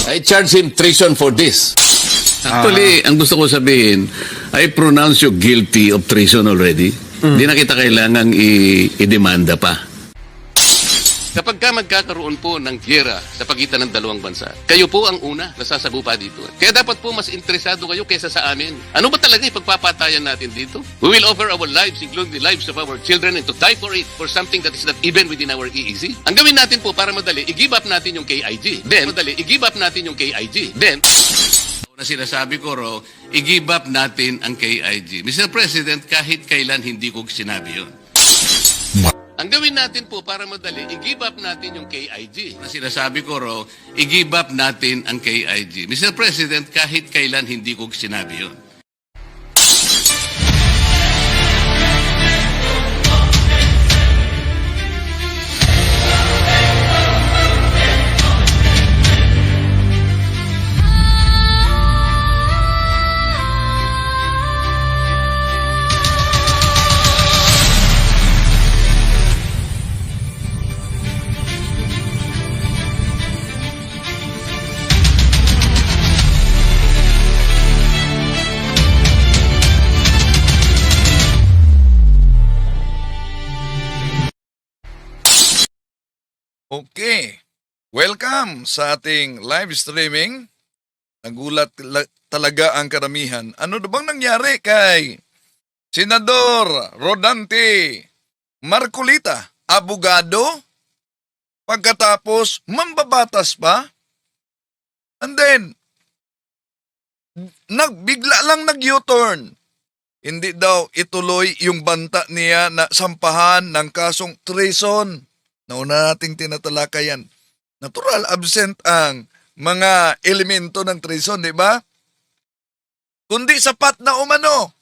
I charge him treason for this. Actually, ang gusto ko sabihin, I pronounce you guilty of treason already. Hindi na kita kailangang i-demanda pa. Kapag ka magkakaroon po ng giyera sa pagitan ng dalawang bansa, kayo po ang una na sasagupa dito. Kaya dapat po mas interesado kayo kaysa sa amin. Ano ba talaga ipagpapatayan natin dito? We will offer our lives, including the lives of our children, and to die for it, for something that is not even within our EEZ. Ang gawin natin po para madali, i-give up natin yung KIG. Then, na sinasabi ko ro, i-give up natin ang KIG. Mr. President, kahit kailan hindi ko sinabi yun. Ang gawin natin po para madali, i-give up natin yung KIG. Na sinasabi ko ro, i-give up natin ang KIG. Mr. President, kahit kailan hindi ko sinabi yun. Okay. Welcome sa ating live streaming. Nagulat talaga ang karamihan. Ano na bang nangyari kay Senador Rodante Marcolita, abogado? Pagkatapos, mambabatas pa? And then, bigla lang nag-U-turn. Hindi daw ituloy yung banta niya na sampahan ng kasong treason. Nauna nating tinatalakayan. Natural, absent ang mga elemento ng treason, di ba? Kundi sapat na umano.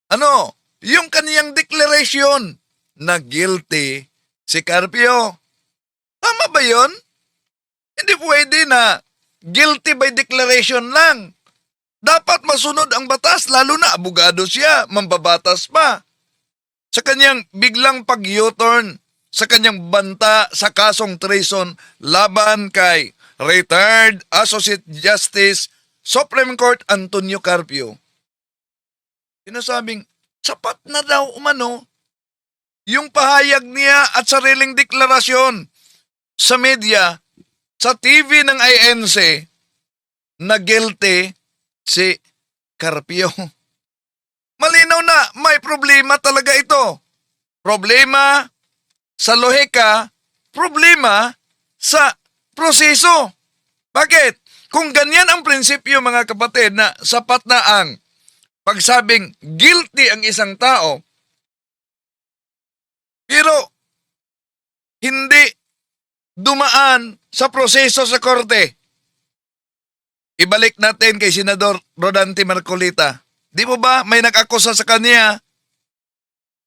Ano? Yung kaniyang declaration na guilty si Carpio. Tama ba yun? Hindi pwede na guilty by declaration lang. Dapat masunod ang batas, lalo na abogado siya, mambabatas pa. Sa kanyang biglang pag-U-turn, sa kanyang banta sa kasong treason laban kay retired Associate Justice Supreme Court Antonio Carpio. Sinasabing, sapat na daw umano yung pahayag niya at sariling deklarasyon sa media, sa TV ng INC, na guilty si Carpio. Malinaw na, may problema talaga ito. Problema sa lohika, problema sa proseso. Bakit? Kung ganyan ang prinsipyo, mga kapatid, na sapat na ang pagsabing guilty ang isang tao, pero hindi dumaan sa proseso sa korte. Ibalik natin kay Senador Rodante Marcolita. Di mo ba may nag-akusa sa kanya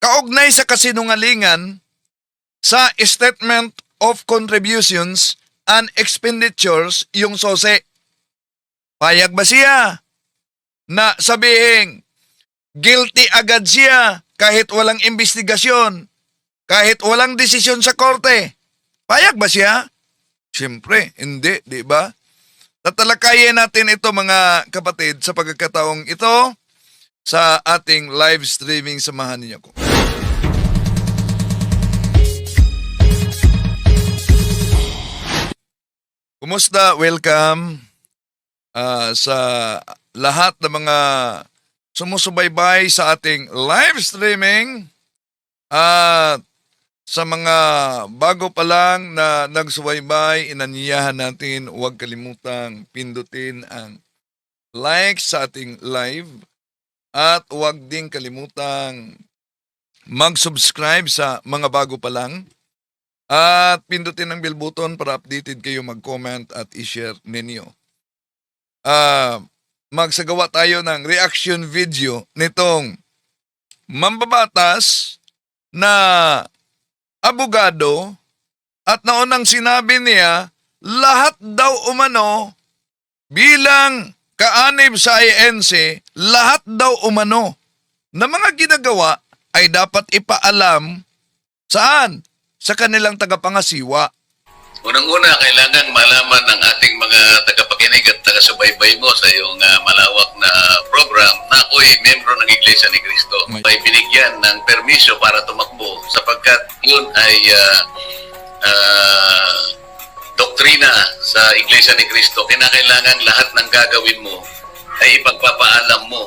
kaugnay sa kasinungalingan sa Statement of Contributions and Expenditures, yung SOSE? Payag ba siya na sabihin guilty agad siya kahit walang investigasyon, kahit walang desisyon sa korte? Payag ba siya? Siyempre, hindi, di ba? Tatalakayin natin ito, mga kapatid, sa pagkakataong ito sa ating live streaming. Samahan niyo ko. Kumusta? Welcome sa lahat ng mga sumusubaybay sa ating live streaming at sa mga bago pa lang na nagsubaybay, inanyayahan natin huwag kalimutang pindutin ang like sa ating live at huwag din kalimutang mag-subscribe sa mga bago pa lang. At pindutin ang bell button para updated kayo, mag-comment at i-share ninyo. Magsagawa tayo ng reaction video nitong mambabatas na abogado at naunang sinabi niya lahat daw umano bilang kaanib sa INC, lahat daw umano na mga ginagawa ay dapat ipaalam saan? Sa kanilang tagapangasiwa. Unang-una, kailangan malaman ng ating mga tagapakinig at taga-subaybay mo sa iyong malawak na program na ako'y membro ng Iglesia ni Cristo. Ay binigyan ng permisyo para tumakbo sapagkat yun ay doktrina sa Iglesia ni Cristo. Kinakailangan lahat ng gagawin mo ay ipagpapaalam mo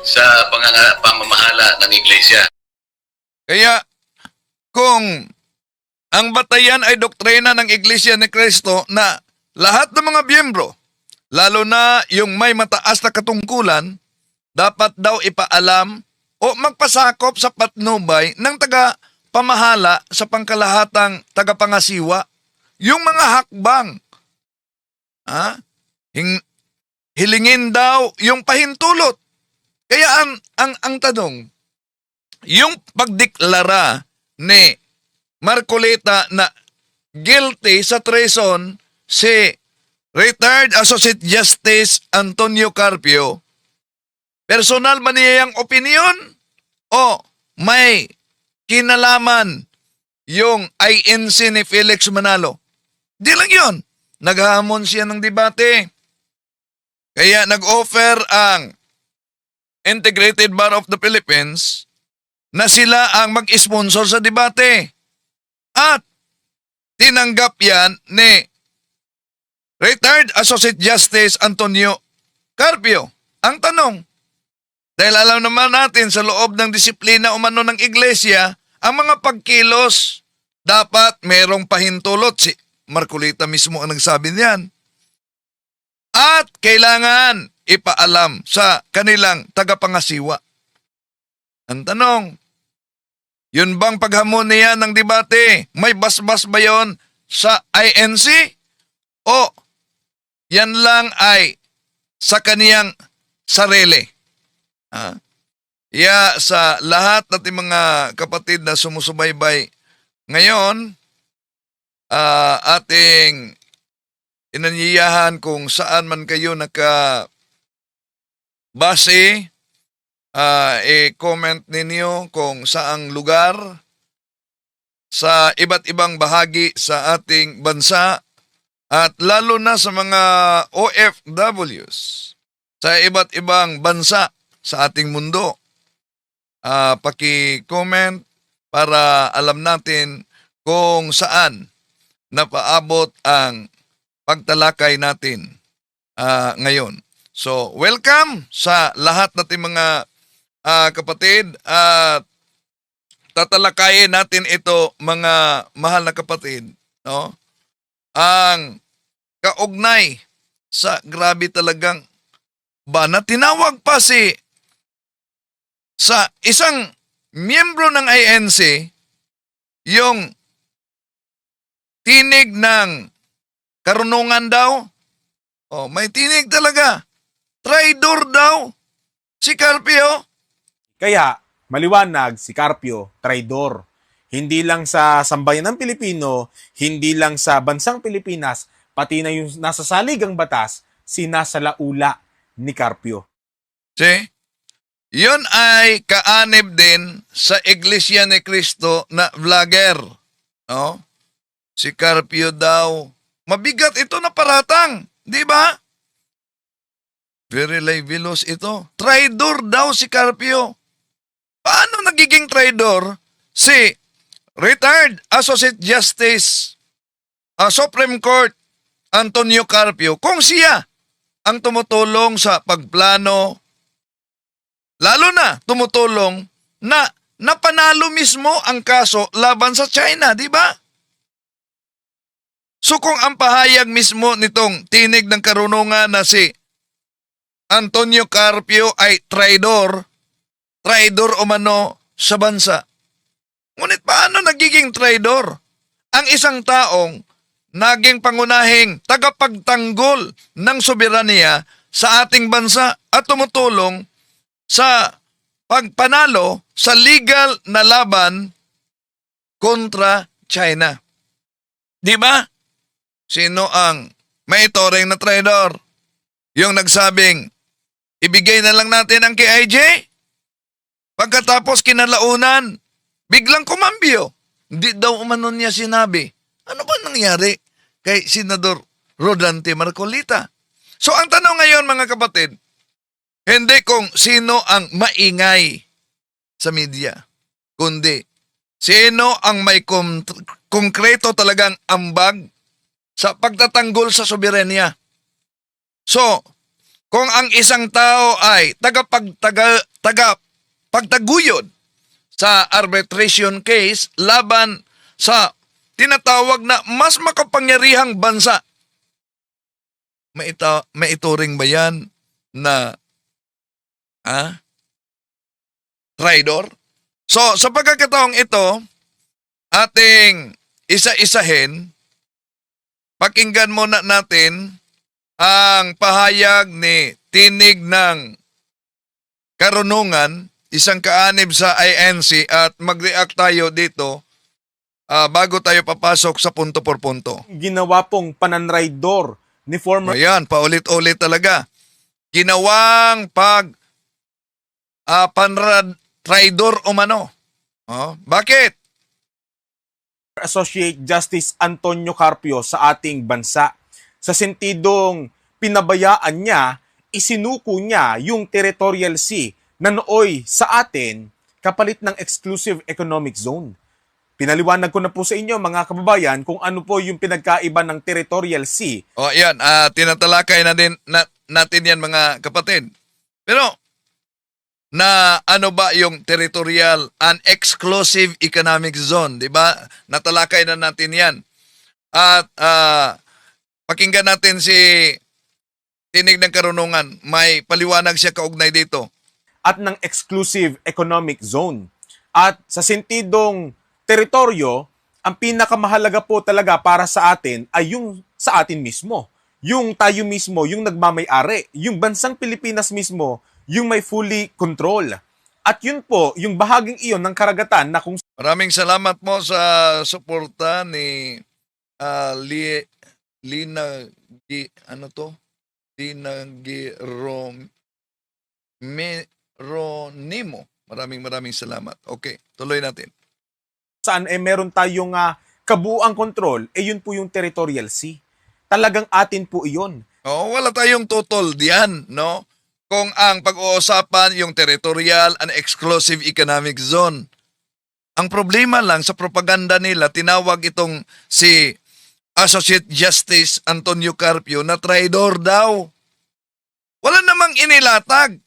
sa pamamahala ng Iglesia. Kaya, kung ang batayan ay doktrina ng Iglesia ni Cristo na lahat ng mga miyembro, lalo na yung may mataas na katungkulan, dapat daw ipaalam o magpasakop sa patnubay ng taga-pamahala sa pangkalahatang tagapangasiwa. Yung mga hakbang, hilingin daw yung pahintulot. Kaya ang tanong, yung pagdeklara ni Marcoleta na guilty sa treason si Retired Associate Justice Antonio Carpio, personal ba niya yung opinion o may kinalaman yung INC ni Felix Manalo? Di lang yun. Naghamon siya ng debate. Kaya nag-offer ang Integrated Bar of the Philippines na sila ang mag-sponsor sa debate. At tinanggap yan ni Retired Associate Justice Antonio Carpio. Ang tanong, dahil alam naman natin sa loob ng disiplina umano ng iglesia, ang mga pagkilos dapat merong pahintulot. Si Marcoleta mismo ang nagsabi niyan. At kailangan ipaalam sa kanilang tagapangasiwa. Ang tanong, yun bang paghamon niya ng debate, may basbas ba yun sa INC? O yan lang ay sa kaniyang sarili? Sa lahat natin mga kapatid na sumusubaybay ngayon, ating inanyayahan kung saan man kayo nakabase, i-comment ninyo kung saang lugar sa iba't ibang bahagi sa ating bansa at lalo na sa mga OFWs sa iba't ibang bansa sa ating mundo. Paki-comment para alam natin kung saan napaabot ang pagtalakay natin ngayon. So, welcome sa lahat nating mga kapatid at tatalakayin natin ito, mga mahal na kapatid, no? Ang kaugnay sa grabe talagang bana. Tinawag pa sa isang miyembro ng INC yung tinig ng karunungan daw. May tinig talaga. Traidor daw si Carpio. Kaya, maliwanag si Carpio, traidor. Hindi lang sa sambayan ng Pilipino, hindi lang sa bansang Pilipinas, pati na yung nasa saligang batas, sinasalaula ni Carpio. See? Yun ay kaanib din sa Iglesia ni Cristo na vlogger. No? Si Carpio daw. Mabigat ito na paratang. Di ba? Very libelous ito. Traidor daw si Carpio. Paano nagiging traidor si Retired Associate Justice Supreme Court Antonio Carpio kung siya ang tumutulong sa pagplano, lalo na tumutulong na napanalo mismo ang kaso laban sa China, di ba? So kung ang pahayag mismo nitong tinig ng karunungan na si Antonio Carpio ay traidor umano sa bansa. Ngunit paano nagiging traidor ang isang taong naging pangunahing tagapagtanggol ng soberanya sa ating bansa at tumutulong sa pagpanalo sa legal na laban kontra China? Di ba? Sino ang may itoring na traidor? Yung nagsabing, ibigay na lang natin ang KIJ? Pagkatapos kinalaunan, biglang kumambyo. Hindi daw umano niya sinabi. Ano ba nangyari? kay Senador Rodante Marcolita. So ang tanong ngayon mga kapatid, hindi kung sino ang maingay sa media, kundi sino ang may konkreto talagang ambag sa pagtatanggol sa soberenya. So, kung ang isang tao ay pagtaguyod sa arbitration case laban sa tinatawag na mas makapangyarihang bansa, maituring ba yan na traidor? So, sa pagkakataong ito, ating isa-isahin, pakinggan muna natin ang pahayag ni Tinig ng Karunungan, isang kaanib sa INC, at mag-react tayo dito bago tayo papasok sa punto por punto. Ginawa pong pananraidor ni former Ayan, paulit-ulit talaga. Ginawang traidor umano. Bakit? Associate Justice Antonio Carpio sa ating bansa. Sa sentidong pinabayaan niya, isinuko niya yung territorial sea na nooy sa atin kapalit ng exclusive economic zone. Pinaliwanag ko na po sa inyo mga kababayan kung ano po yung pinagkaiba ng territorial sea. Yan, tinatalakay na din natin yan mga kapatid. Pero, na ano ba yung territorial and exclusive economic zone, di ba? Natalakay na natin yan. At pakinggan natin si Tinig ng Karunungan. May paliwanag siya kaugnay dito. At ng exclusive economic zone. At sa sentidong teritoryo, ang pinakamahalaga po talaga para sa atin ay yung sa atin mismo. Yung tayo mismo, yung nagmamay-ari. Yung bansang Pilipinas mismo, yung may fully control. At yun po, yung bahaging iyon ng karagatan na kung Maraming salamat mo sa suporta ni Lina Ronimo. Maraming salamat. Okay, tuloy natin. saan meron tayong kabuuang kontrol, yun po yung territorial sea. Talagang atin po iyon. Wala tayong tutol diyan, no? Kung ang pag-uusapan yung territorial and exclusive economic zone. Ang problema lang sa propaganda nila, tinawag itong si Associate Justice Antonio Carpio na traidor daw. Wala namang inilatag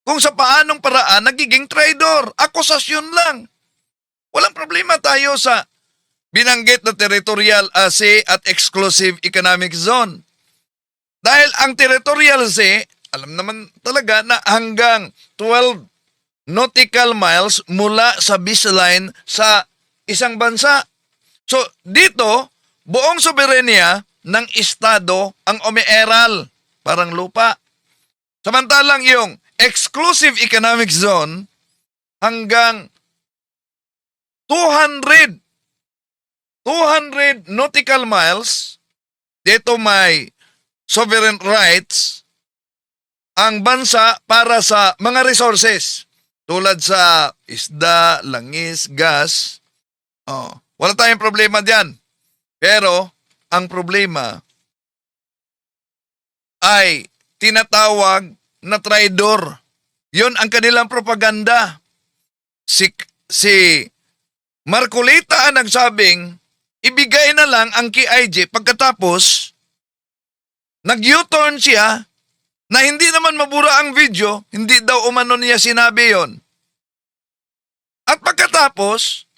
kung sa paanong paraan nagiging traidor. Akusasyon lang. Walang problema tayo sa binanggit na territorial sea at exclusive economic zone. Dahil ang territorial sea, alam naman talaga na hanggang 12 nautical miles mula sa baseline sa isang bansa. So, dito, buong soberenya ng estado ang umiiral, parang lupa. Samantalang yung exclusive economic zone hanggang 200 nautical miles, dito may sovereign rights ang bansa para sa mga resources tulad sa isda, langis, gas. Wala tayong problema diyan. Pero ang problema ay tinatawag na traidor. Yun ang kanilang propaganda. Si Marcolita ang nagsabing ibigay na lang ang KIJ pagkatapos nag-U-turn siya na hindi naman mabura ang video, hindi daw umano niya sinabi yon. At pagkatapos,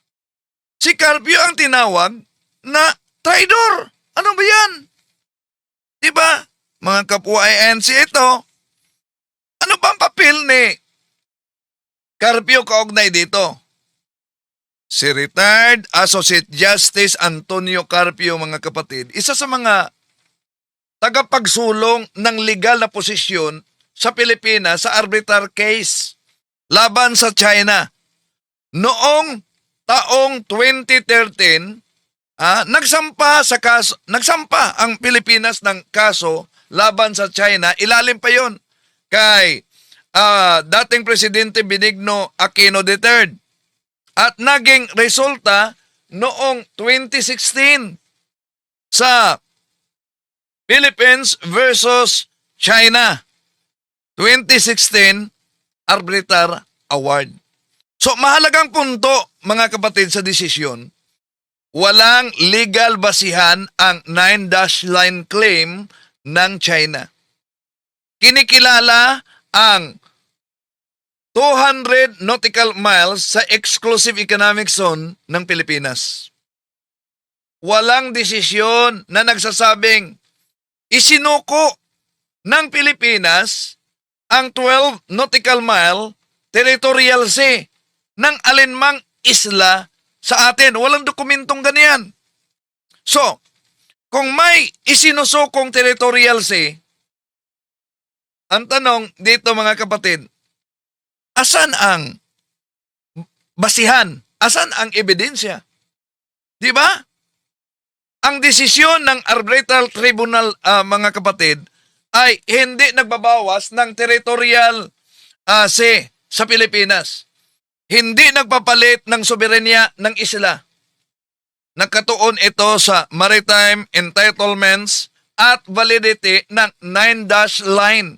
si Carpio ang tinawag na traidor. Ano ba yan? Diba? Mga kapwa INC ito. Ano ba ang papel ni Carpio kaugnay dito? Si retired Associate Justice Antonio Carpio, mga kapatid, isa sa mga tagapagsulong ng legal na posisyon sa Pilipinas sa arbitral case laban sa China. Noong taong 2013, nagsampa ang Pilipinas ng kaso laban sa China. Ilalim pa yon kay dating Presidente Benigno Aquino III. At naging resulta noong 2016 sa Philippines versus China. 2016 Arbiter Award. So mahalagang punto mga kapatid sa desisyon, walang legal basihan ang 9-dash line claim ng China. Kinikilala ang 200 nautical miles sa exclusive economic zone ng Pilipinas. Walang desisyon na nagsasabing isinuko ng Pilipinas ang 12 nautical mile territorial sea ng alinmang isla sa atin. Walang dokumentong ganyan. So, kung may isinusukong territorial sea, ang tanong dito mga kapatid, asan ang basihan? Asan ang ebidensya? Di ba? Ang desisyon ng Arbitral Tribunal, mga kapatid, ay hindi nagbabawas ng territorial sea sa Pilipinas. Hindi nagpapalit ng soberenya ng isla. Nagkatuon ito sa maritime entitlements at validity ng 9-dash line.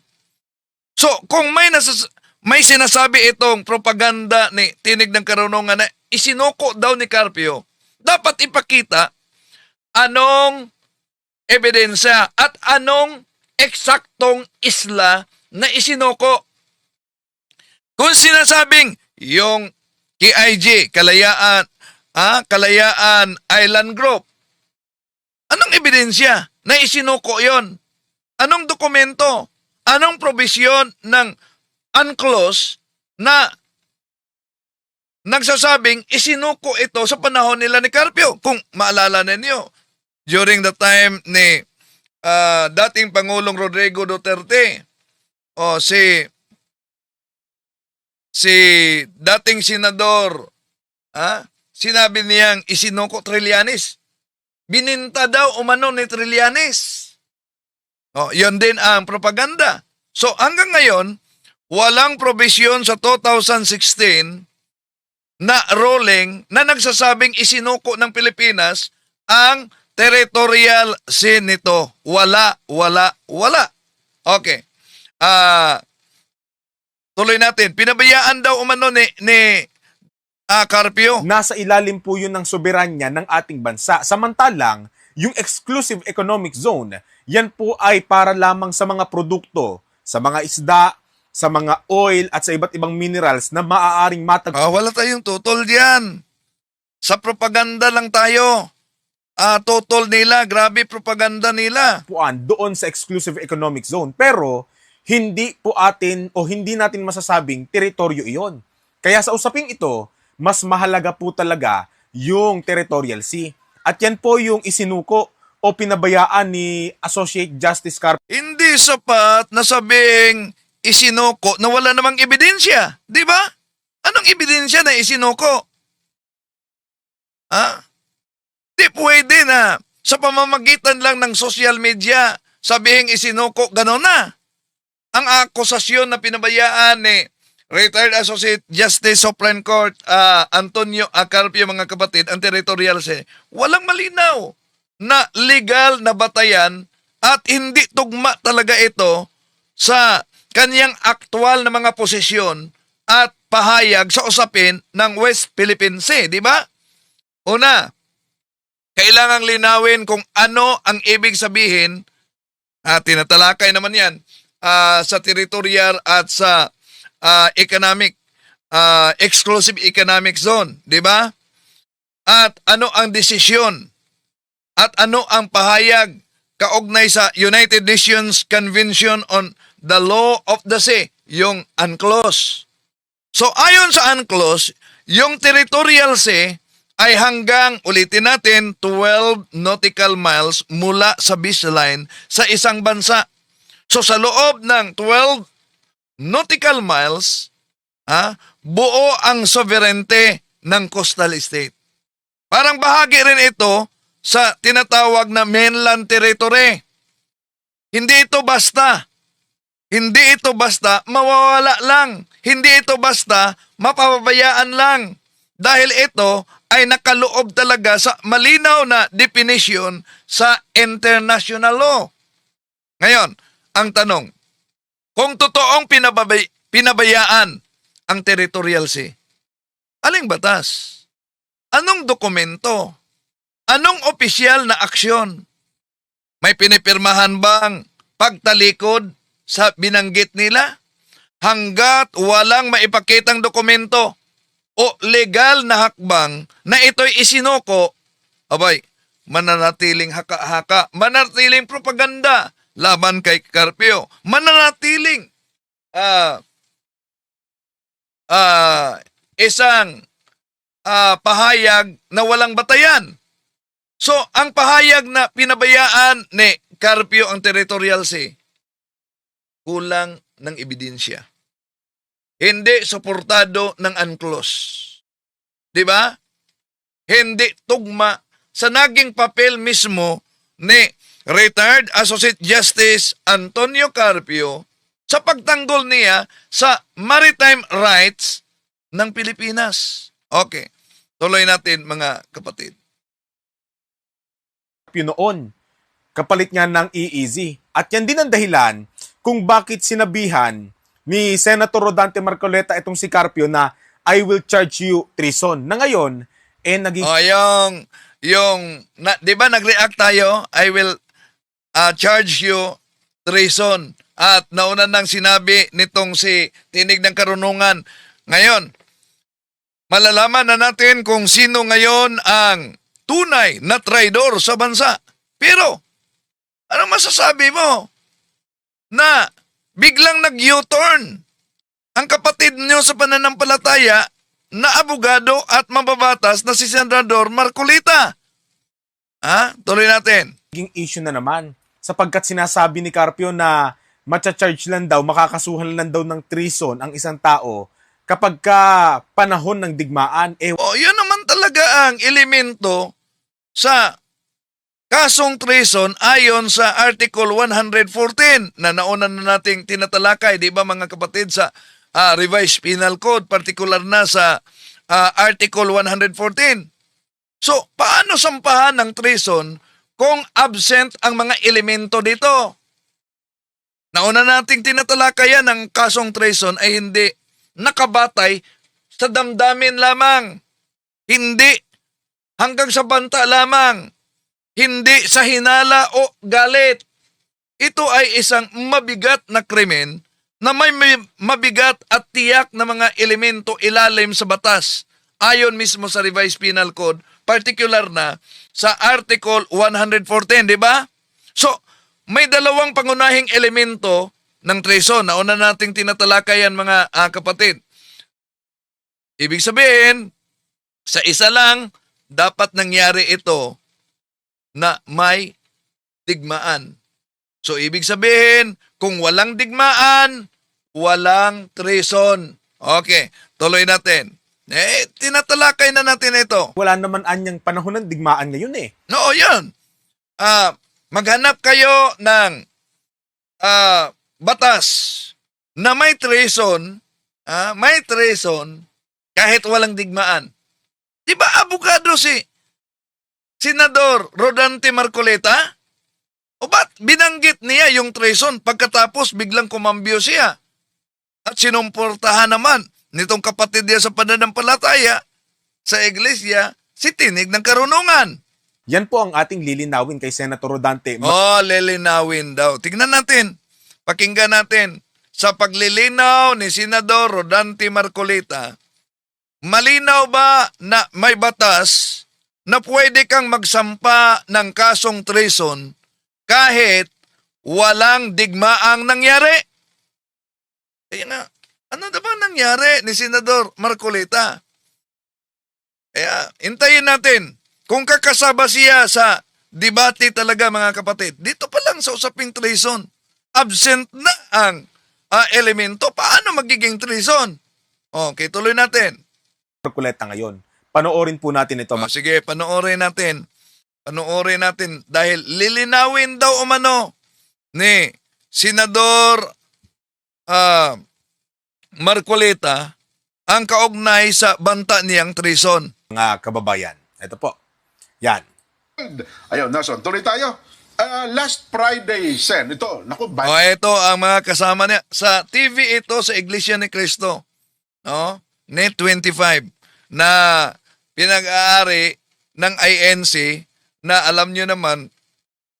So, kung may sinasabi itong propaganda ni Tinig ng Karunungan na isinuko daw ni Carpio, dapat ipakita anong ebidensya at anong eksaktong isla na isinuko. Kung sinasabing yung KIG, Kalayaan Island Group, anong ebidensya na isinuko yon? Anong dokumento? Anong probisyon ng UNCLOS na nagsasabing isinuko ito sa panahon nila ni Carpio? Kung maalala ninyo, during the time ni dating Pangulong Rodrigo Duterte, o si dating senador, sinabi niyang isinuko Trillanes. Bininta daw umano ni Trillanes. Yun din ang propaganda. So hanggang ngayon, walang probisyon sa 2016 na ruling na nagsasabing isinuko ng Pilipinas ang territorial sea nito. Wala. Okay. Tuloy natin. Pinabayaan daw umano ni Carpio. Nasa ilalim po yun ng soberanya ng ating bansa. Samantalang, yung exclusive economic zone, yan po ay para lamang sa mga produkto, sa mga isda, sa mga oil at sa iba't ibang minerals na maaaring matagpuan. Wala tayong tutol diyan. Sa propaganda lang tayo. Tutol nila, grabe propaganda nila. Doon sa exclusive economic zone. Pero, hindi po atin o hindi natin masasabing teritoryo iyon. Kaya sa usaping ito, mas mahalaga po talaga yung territorial sea. At yan po yung isinuko o pinabayaan ni Associate Justice Carpio. Hindi sapat na sabing isinuko na wala namang ebidensya. Di ba? Anong ebidensya na isinuko? Di pwede na sa pamamagitan lang ng social media sabihing isinuko, gano'n na. Ang akusasyon na pinabayaan ni Retired Associate Justice Supreme Court Antonio Carpio, mga kapatid, ang territorial sea, walang malinaw na legal na batayan at hindi tugma talaga ito sa kanyang aktual na mga posisyon at pahayag sa usapin ng West Philippine Sea, di ba? Una, kailangang linawin kung ano ang ibig sabihin, tinatalakay naman yan, sa territorial at sa exclusive economic zone, di ba? At ano ang desisyon? At ano ang pahayag kaugnay sa United Nations Convention on the Law of the Sea, yung UNCLOS. So ayon sa UNCLOS, yung territorial sea ay hanggang, ulitin natin, 12 nautical miles mula sa baseline sa isang bansa. So sa loob ng 12 nautical miles, buo ang sovereignty ng coastal state. Parang bahagi rin ito sa tinatawag na mainland territory. Hindi ito basta mawawala lang. Hindi ito basta mapapabayaan lang. Dahil ito ay nakaloob talaga sa malinaw na definition sa international law. Ngayon, ang tanong, kung totoong pinabayaan ang territorial sea, aling batas? Anong dokumento? Anong opisyal na aksyon? May pinipirmahan bang pagtalikod sa binanggit nila? Hanggat walang maipakitang dokumento o legal na hakbang na ito'y isinuko, abay, mananatiling haka-haka, mananatiling propaganda laban kay Carpio, mananatiling isang pahayag na walang batayan. So, ang pahayag na pinabayaan ni Carpio ang territorial sea, kulang ng ebidensya. Hindi suportado ng UNCLOS. Di ba? Hindi tugma sa naging papel mismo ni Retired Associate Justice Antonio Carpio sa pagtanggol niya sa maritime rights ng Pilipinas. Okay, tuloy natin mga kapatid. Noon, kapalit nga ng EEZ. At yan din ang dahilan kung bakit sinabihan ni Senator Rodante Marcoleta itong si Carpio na I will charge you treason. Na ngayon, naging... di ba nag-react tayo? I will charge you treason. At nauna nang sinabi nitong si Tinig ng Karunungan. Ngayon, malalaman na natin kung sino ngayon ang tunay na traidor sa bansa. Pero, ano masasabi mo na biglang nag-U-turn ang kapatid niyo sa pananampalataya na abogado at mababatas na si Senador Marcolita? Tuloy natin. Naging issue na naman sapagkat sinasabi ni Carpio na matcha-charge lang daw, makakasuhan lang daw ng treason ang isang tao kapag ka panahon ng digmaan. Yun naman talaga ang elemento sa kasong treason ayon sa Article 114 na nauna na nating tinatalakay, di ba mga kapatid, sa Revised Penal Code, partikular na sa Article 114. So, paano sampahan ng treason kung absent ang mga elemento dito? Nauna nating tinatalakayan ng kasong treason ay hindi nakabatay sa damdamin lamang, hindi hanggang sa banta lamang, hindi sa hinala o galit. Ito ay isang mabigat na krimen na may mabigat at tiyak na mga elemento ilalim sa batas. Ayon mismo sa Revised Penal Code, particular na sa Article 114, di ba? So, may dalawang pangunahing elemento ng treason. Nauna nating tinatalakayan mga kapatid. Ibig sabihin, sa isa lang, dapat nangyari ito na may digmaan. So, ibig sabihin, kung walang digmaan, walang treason. Okay, tuloy natin. Tinatalakay na natin ito. Wala naman anyang panahon ng digmaan ngayon No, yun. Maghanap kayo ng batas na may treason kahit walang digmaan. Di ba abogado si Senador Rodante Marcoleta? O ba't binanggit niya yung treason pagkatapos biglang kumambyo siya? At sinumportahan naman nitong kapatid niya sa pananampalataya sa iglesia, si Tinig ng Karunungan. Yan po ang ating lilinawin kay Senator Rodante. Lilinawin daw. Tingnan natin. Pakinggan natin. Sa paglilinaw ni Senador Rodante Marcoleta, malinaw ba na may batas na pwede kang magsampa ng kasong treason kahit walang digmaang nangyari? Kaya nga, ano na ba nangyari ni Senador Marcoleta? Kaya, hintayin natin. Kung kakasaba siya sa debate talaga mga kapatid, dito pa lang sa usaping treason, absent na ang elemento, paano magiging treason? Okay, tuloy natin. Marcoleta ngayon. Panoorin po natin ito. Sige, panoorin natin. Panoorin natin dahil lilinawin daw umano ni Senador Marcoleta ang kaugnay sa banta niyang treason. Mga kababayan. Ito po. Yan. Ayun, Nelson, tuloy tayo. Last Friday, Sen, ito, naku, O ito ang mga kasama niya. Sa TV ito, sa Iglesia ni Cristo. No? Net 25 na pinag-aari ng INC na alam nyo naman,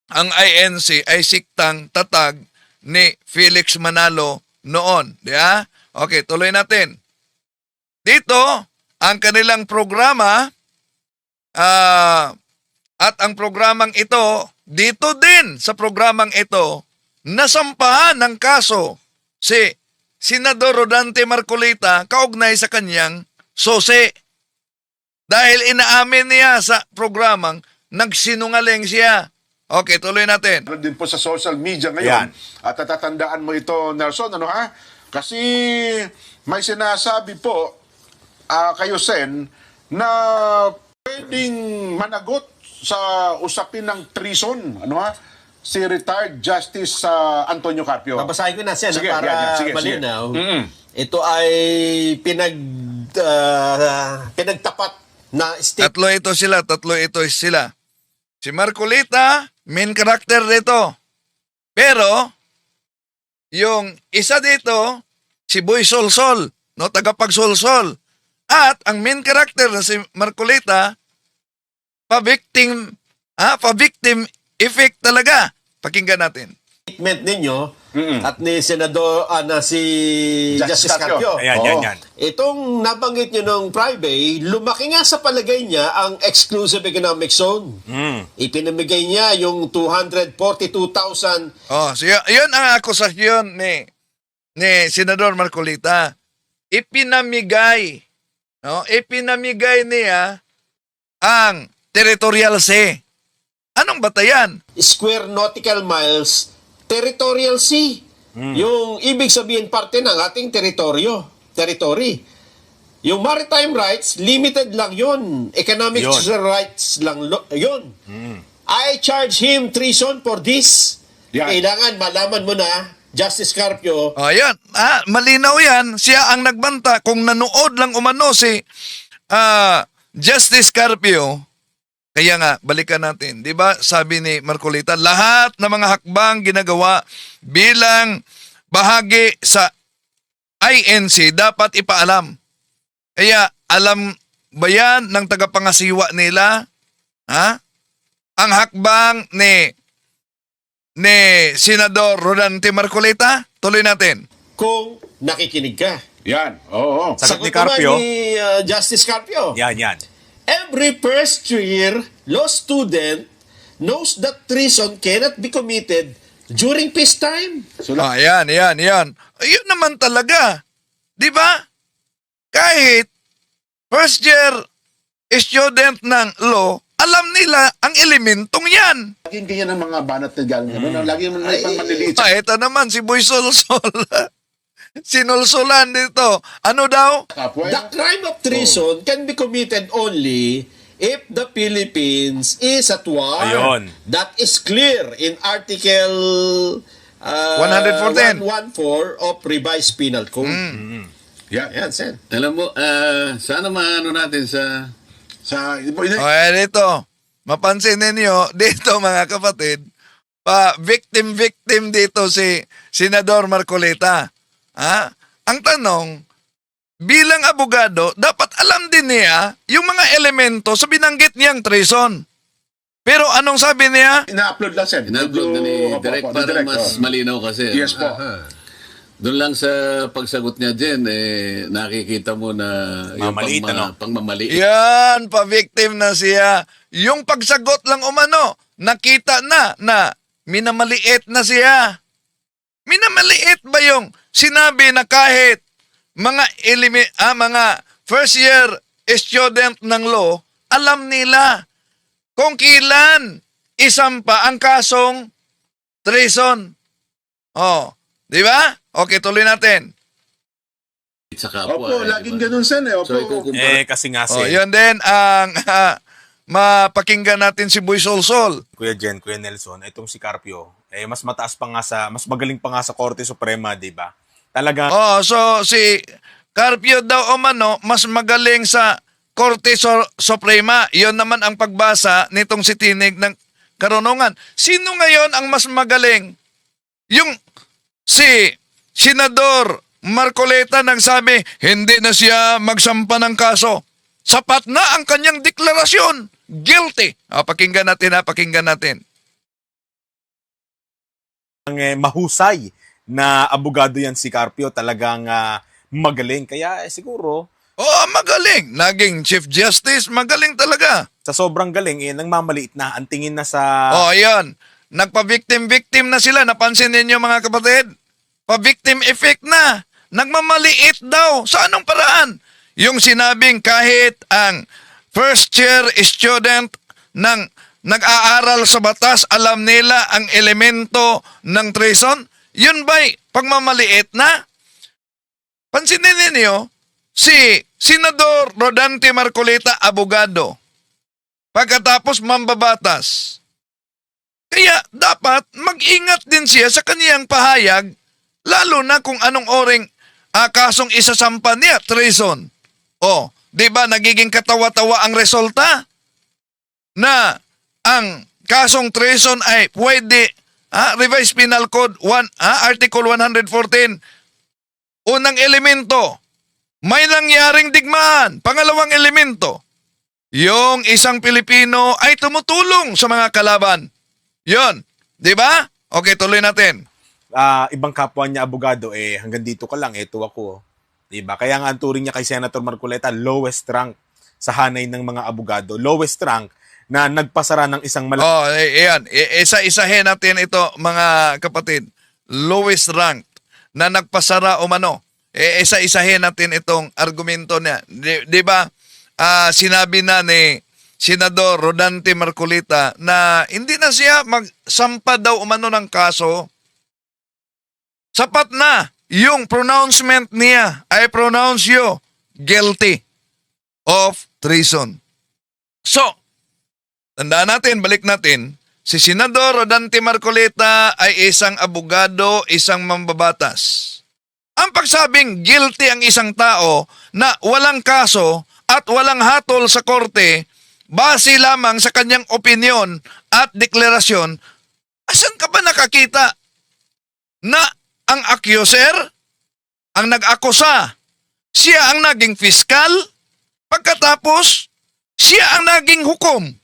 ang INC ay siktang tatag ni Felix Manalo noon. Di ba? Okay, tuloy natin. Dito, ang kanilang programa at ang programang ito, dito din sa programang ito, nasampahan ng kaso si Senador Rodante Marcolita kaugnay sa kanyang sose. Dahil inaamin niya sa programang nagsinungaling siya. Okay, tuloy natin. Ano din po sa social media Yan. ngayon. At natatandaan mo ito, Nelson, ano ha? Kasi may sinasabi po kayo, Sen, na pwedeng managot sa usapin ng treason, ano ha? Si retired Justice Antonio Carpio. Babasahin ko na siya Sige, para yan. Sige, malinaw. sige. Mm-mm. Ito ay pinagtapat na statement. Tatlo ito sila. Si Marcolita, main character dito. Pero, yung isa dito, si Boy Solsol, no, tagapagsolsol. At ang main character na si Marcolita, pa-victim effect talaga. Pakinggan natin. Ninyo at ni Senador na si Justice Justice Carpio. Carpio. Ayan, yan. Itong nabanggit nyo nung Friday, lumaki nga sa palagay niya ang exclusive economic zone. Ipinamigay niya yung 242,000. Oh, so yun ang akusasyon ni Senador Marcolita. Ipinamigay niya ang territorial sea. Anong batayan? Square nautical miles territorial sea. Yung ibig sabihin parte ng ating territory. Yung maritime rights, limited lang yun. Economic Yun. rights lang yun. I charge him treason for this. Yan. Kailangan malaman mo na, Justice Carpio, Oh, yan. Malinaw yan. Siya ang nagbanta. Kung nanood lang umano si Justice Carpio, kaya nga, balikan natin. Di ba, sabi ni Marcolita, lahat ng mga hakbang ginagawa bilang bahagi sa INC dapat ipaalam. Kaya, alam ba yan ng tagapangasiwa nila? Ha? Ang hakbang ni Senador Rodante Marcolita? Tuloy natin. kung nakikinig ka. Yan, oo. Sagot ni naman Carpio. ni Justice Carpio. Yan. Every first year law student knows that treason cannot be committed during peacetime. Yan. Ayun naman talaga. Di ba? Kahit first year student ng law, alam nila ang elementong yan. Laging ganyan ang mga banat na galing. Ano, lagi mo na ipang Ito naman si Boy Solsol. Sinulsulan dito. Ano daw? Kapwa. The crime of treason can be committed only if the Philippines is at war. Ayun. That is clear in Article 114 of Revised Penal Code. Yan. Ayan, Sen. Alam mo, sana maano natin sa... Dito. Mapansin ninyo, dito mga kapatid, victim dito si Senador Marcolita. Ang tanong, bilang abogado, dapat alam din niya yung mga elemento sa binanggit niyang treason. Pero anong sabi niya? Ina-upload lang, Sen. In-upload na ni Opo, Direk opo, para Direk, mas oo. malinaw kasi. Yes po. Doon lang sa pagsagot niya dyan, nakikita mo na yung Mamaliit, ano? pangmamaliit. Yan, pa-victim na siya. Yung pagsagot lang umano, nakita na minamaliit na siya. Minamaliit ba yung sinabi na kahit mga first year student ng law, alam nila kung kailan isampa ang kasong treason. Di ba? Okay, tuloy natin. Sa kapwa. Opo, eh, laging diba? ganun, Sen. Opo. So, ikukumpara. Kasi nga Yun din ang mapakinggan natin si Boy Solsol. Kuya Jen, Kuya Nelson, itong si Carpio, mas mataas pa nga mas magaling pa nga sa Korte Suprema, di ba? Talaga, So si Carpio daw umano mas magaling sa Korte Suprema. Yun naman ang pagbasa nitong si Tinig ng karunungan. Sino ngayon ang mas magaling? Yung si Senador Marcoleta nagsabi, hindi na siya magsampa ng kaso. Sapat na ang kanyang deklarasyon. Guilty. Pakinggan natin. Ang mahusay na abogado yan si Carpio, talagang magaling. Kaya siguro, Magaling. Naging Chief Justice, magaling talaga. sa sobrang galing, nangmamaliit na, ang tingin na sa... Ayan. Nagpa-victim-victim na sila. Napansin ninyo mga kapatid? Pa-victim effect na. Nagmamaliit daw. Sa anong paraan? Yung sinabing kahit ang first year student ng nag-aaral sa batas, alam nila ang elemento ng treason, yun ba'y pagmamaliit na? Pansinin ninyo, si Senador Rodante Marcoleta, abogado. Pagkatapos mambabatas. Kaya dapat mag-ingat din siya sa kaniyang pahayag, lalo na kung anong oring kasong isasampa niya, treason. Di ba nagiging katawa-tawa ang resulta? Na ang kasong treason ay pwede, Revised Penal Code Article 114, unang elemento, may nangyaring digmaan. Pangalawang elemento, yung isang Pilipino ay tumutulong sa mga kalaban. Yon, di ba? Okay, tuloy natin. Ibang kapwa niya abogado, hanggang dito ka lang, ito ako. Diba? Kaya nga ang turing niya kay Senator Marcoleta, lowest rank sa hanay ng mga abogado. Lowest rank na nagpasara ng isang Ayan. Isa-isahin natin ito, mga kapatid. Lowest rank na nagpasara umano. Isa-isahin natin itong argumento niya. Di ba? Sinabi na ni Senador Rodante Marcoleta na hindi na siya magsampa daw umano ng kaso. Sapat na yung pronouncement niya. I pronounce you guilty of treason. So, tandaan natin, balik natin, si Senador Rodante Marcoleta ay isang abogado, isang mambabatas. Ang pagsabing guilty ang isang tao na walang kaso at walang hatol sa korte, base lamang sa kanyang opinyon at deklarasyon, asan ka ba nakakita na ang accuser, ang nag-akusa, siya ang naging fiskal, pagkatapos siya ang naging hukom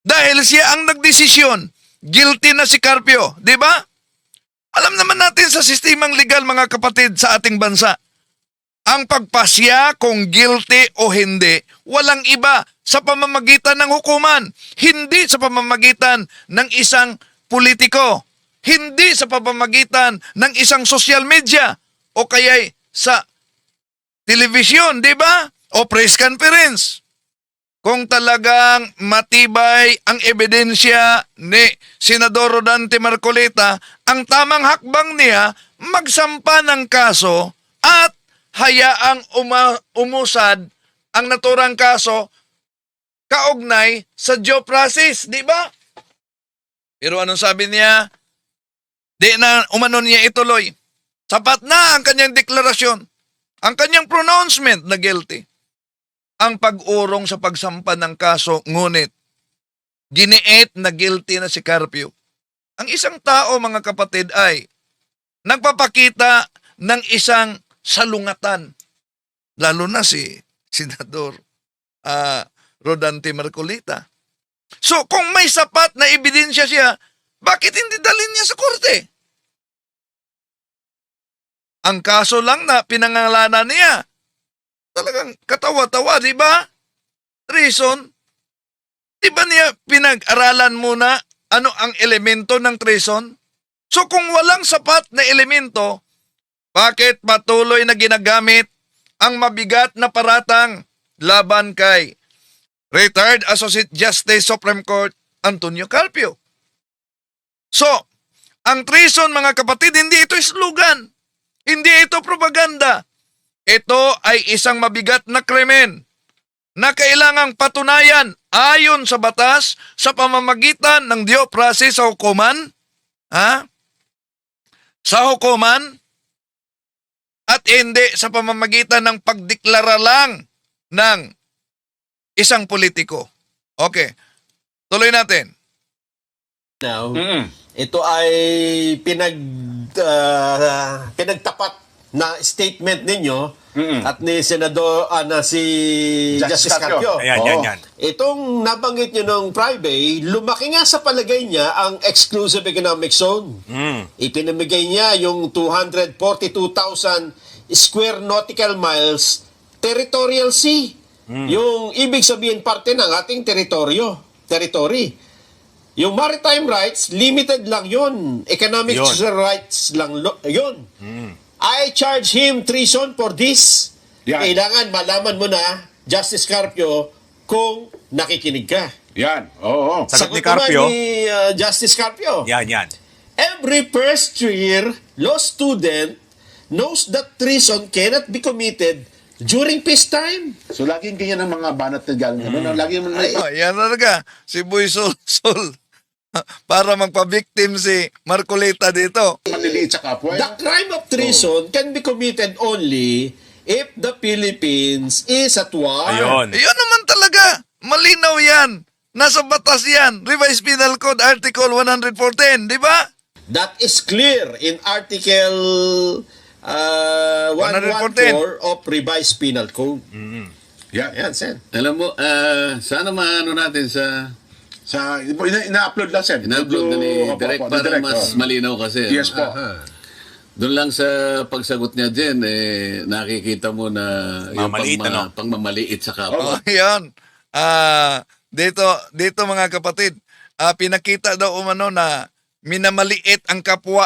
dahil siya ang nagdesisyon. Guilty na si Carpio, di ba? Alam naman natin sa sistemang legal, mga kapatid, sa ating bansa, ang pagpasya kung guilty o hindi, walang iba sa pamamagitan ng hukuman, hindi sa pamamagitan ng isang politiko, hindi sa pamamagitan ng isang social media o kaya sa television, di ba? O press conference. Kung talagang matibay ang ebidensya ni Senador Rodante Marcoleta, ang tamang hakbang niya magsampa ng kaso at hayaang umusad ang naturang kaso kaugnay sa due process, di ba? Pero anong sabi niya? Di na umano niya ituloy. Sapat na ang kanyang deklarasyon, ang kanyang pronouncement na guilty. Ang pag-urong sa pagsampa ng kaso, ngunit giniit na guilty na si Carpio. Ang isang tao, mga kapatid, ay nagpapakita ng isang salungatan. Lalo na si Senador Rodante Marcoleta. So, kung may sapat na ebidensya siya, bakit hindi dalhin niya sa korte? Ang kaso lang na pinangalanan niya, talagang katawa-tawa, di ba? Treason. Di ba niya pinag-aralan muna ano ang elemento ng treason? So kung walang sapat na elemento, bakit patuloy na ginagamit ang mabigat na paratang laban kay Retired Associate Justice Supreme Court Antonio Carpio? So, ang treason, mga kapatid, hindi ito slogan. Hindi ito propaganda. Ito ay isang mabigat na krimen na kailangang patunayan ayon sa batas sa pamamagitan ng due process sa hukuman, sa hukuman, at hindi sa pamamagitan ng pagdeklara lang ng isang politiko. Okay, tuloy natin. now, ito ay pinagtapat na statement ninyo at ni Senador si Justice Carpio. Ayan. Itong nabanggit nyo ng Friday, lumaki nga sa palagay niya ang exclusive economic zone. Ipinamigay niya yung 242,000 square nautical miles territorial sea. Yung ibig sabihin parte ng ating territory. Yung maritime rights, limited lang yun. Economic rights lang yun. I charge him treason for this. Yan. Kailangan malaman mo na, Justice Carpio, kung nakikinig ka. Yan. Oo. Sagot ni naman Carpio. ni Justice Carpio. Yan. Every first year law student knows that treason cannot be committed during peacetime. So, laging ganyan ang mga banat na galing. Laging Yan talaga. Si Boy Sol para magpa-victim si Marcoleta dito. maliliit sa kapwa. The crime of treason can be committed only if the Philippines is at war. Ayun. Yan naman talaga. Malinaw yan. Nasa batas yan. Revised Penal Code Article 114, di ba? That is clear in Article 114 of Revised Penal Code. Yan. Yan, Sen. Alam mo, sana maano natin Ina-upload lang, Sen. in-upload na ni Opo, Direk opo, para Direk, mas malinaw kasi. Yes po. Doon lang sa pagsagot niya, Jen, nakikita mo na Mamaliit, pangmamaliit sa kapwa. Oh, yan. Dito mga kapatid, pinakita daw umano na minamaliit ang kapwa,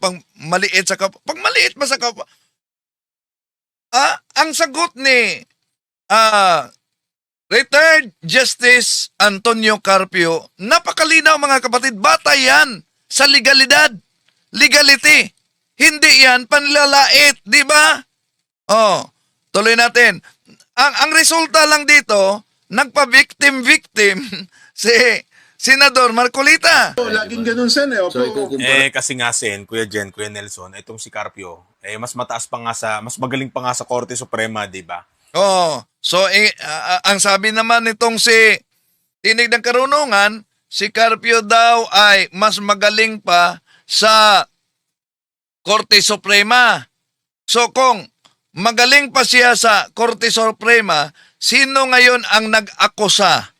pang maliit sa kapwa. Pag maliit ba sa kapwa? Ang sagot ni Retired Justice Antonio Carpio, napakalinaw mga kapatid, batay yan sa legalidad, legality. Hindi yan panlalait, di ba? Oh, tuloy natin. Ang resulta lang dito, nagpa-victim si Senador Marcolita. Laging ganun, Sen. So, ikukumpara. Kasi nga Sen, Kuya Jen, Kuya Nelson, itong si Carpio, mas mataas pa nga mas magaling pa nga sa Korte Suprema, di ba? Oh, so ang sabi naman nitong si Tinig ng Karunungan, si Carpio daw ay mas magaling pa sa Korte Suprema. So kung magaling pa siya sa Korte Suprema, sino ngayon ang nag-akusa?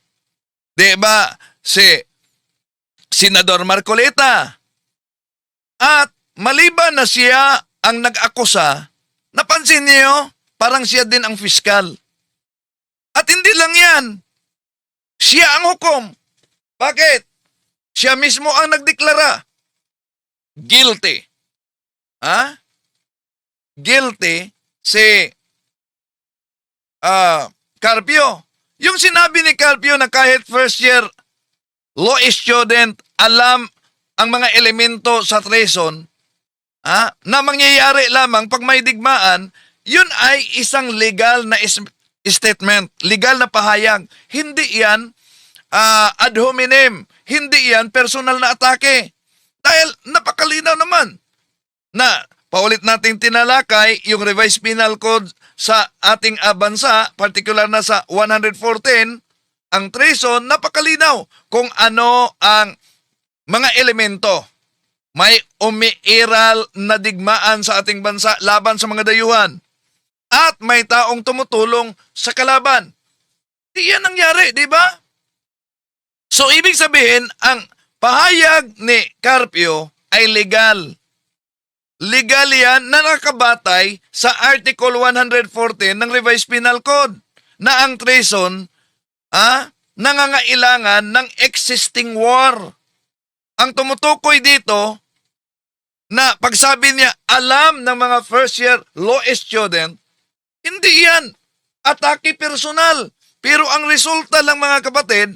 'Di ba? Si Senador Marcoleta. At maliban na siya ang nag-akusa, napansin niyo, parang siya din ang fiskal. At hindi lang yan. Siya ang hukom. Bakit? Siya mismo ang nagdeklara. Guilty. Guilty si Carpio. Yung sinabi ni Carpio na kahit first year law student, alam ang mga elemento sa treason, na mangyayari lamang pag may digmaan, yun ay isang legal na statement, legal na pahayag. Hindi yan ad hominem, hindi yan personal na atake. Dahil napakalinaw naman na paulit nating tinalakay yung Revised Penal Code sa ating bansa, particular na sa 114, ang treason, napakalinaw kung ano ang mga elemento. May umiiral na digmaan sa ating bansa laban sa mga dayuhan. At may taong tumutulong sa kalaban. Di yan nangyari, di ba? So, ibig sabihin, ang pahayag ni Carpio ay legal. Legal yan na nakabatay sa Article 114 ng Revised Penal Code na ang treason nangangailangan ng existing war. Ang tumutukoy dito na pagsabi niya alam ng mga first year law student, hindi yan atake personal. Pero ang resulta lang mga kapatid,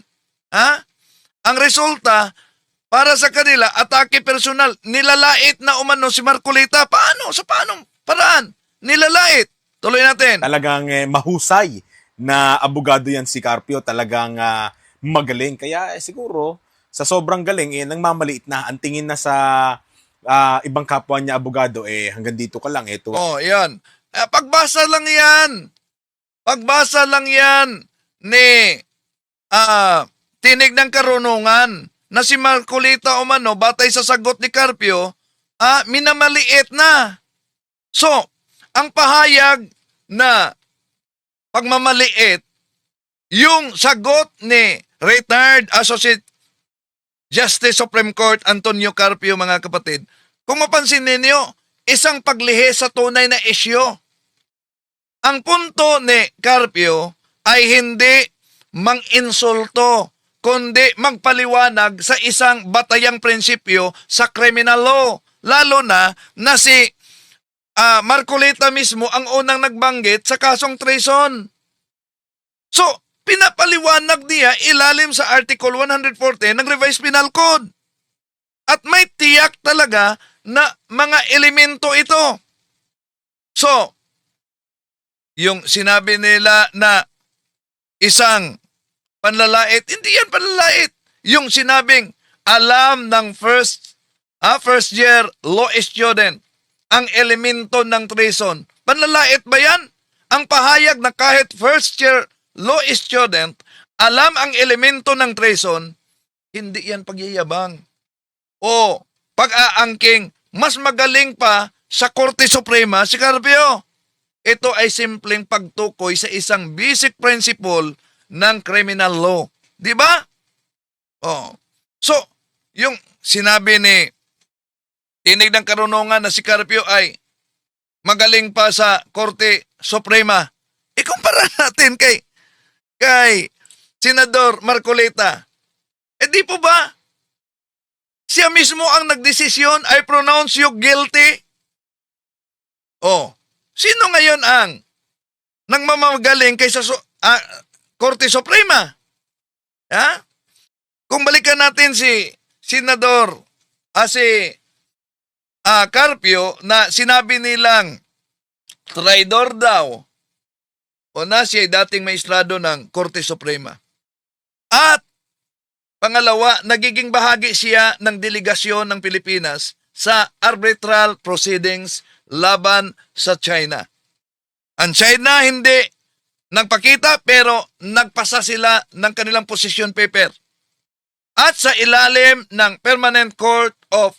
ang resulta para sa kanila, atake personal. Nilalait na umano si Marcoleta. Paano? Sa paanong paraan? Nilalait. Tuloy natin. Talagang mahusay na abogado yan si Carpio. Talagang magaling. Kaya siguro, sa sobrang galing, nangmamaliit na. Ang tingin na sa ibang kapwa niya abogado, hanggang dito ka lang. Ito. Oh, yan. Pagbasa lang yan. Pagbasa lang yan ni Tinig ng Karunungan. na si Marcolita umano, batay sa sagot ni Carpio, minamaliit na. So, ang pahayag na pagmamaliit, yung sagot ni retired Associate Justice Supreme Court Antonio Carpio, mga kapatid, kung mapansin ninyo, isang paglihi sa tunay na isyu. Ang punto ni Carpio ay hindi mang-insulto, kundi magpaliwanag sa isang batayang prinsipyo sa criminal law. Lalo na si Marcolita mismo ang unang nagbanggit sa kasong treason. So, pinapaliwanag niya ilalim sa Article 140 ng Revised Penal Code. At may tiyak talaga na mga elemento ito. So, yung sinabi nila na isang panlalait, hindi yan panlalait. Yung sinabing alam ng first year law student ang elemento ng treason. Panlalait ba yan? Ang pahayag na kahit first year law student alam ang elemento ng treason, hindi yan pagyayabang. O pag-aangking mas magaling pa sa Korte Suprema si Carpio. Ito ay simpleng pagtukoy sa isang basic principle ng criminal law. Di ba? Oh. So, yung sinabi ni tinig ng karunungan na si Carpio ay magaling pa sa Korte Suprema. Ikumpara natin kay Senador Marcolita. Di po ba? Siya mismo ang nagdesisyon, I pronounce you guilty. Oh, sino ngayon ang nagmamagaling kaysa Korte Suprema? Ha? Kung balikan natin si Senador, Carpio, na sinabi nilang traidor daw, o na siya dating maestrado ng Korte Suprema. At pangalawa, nagiging bahagi siya ng delegasyon ng Pilipinas sa arbitral proceedings laban sa China. Ang China hindi nagpakita pero nagpasa sila ng kanilang position paper. At sa ilalim ng Permanent Court of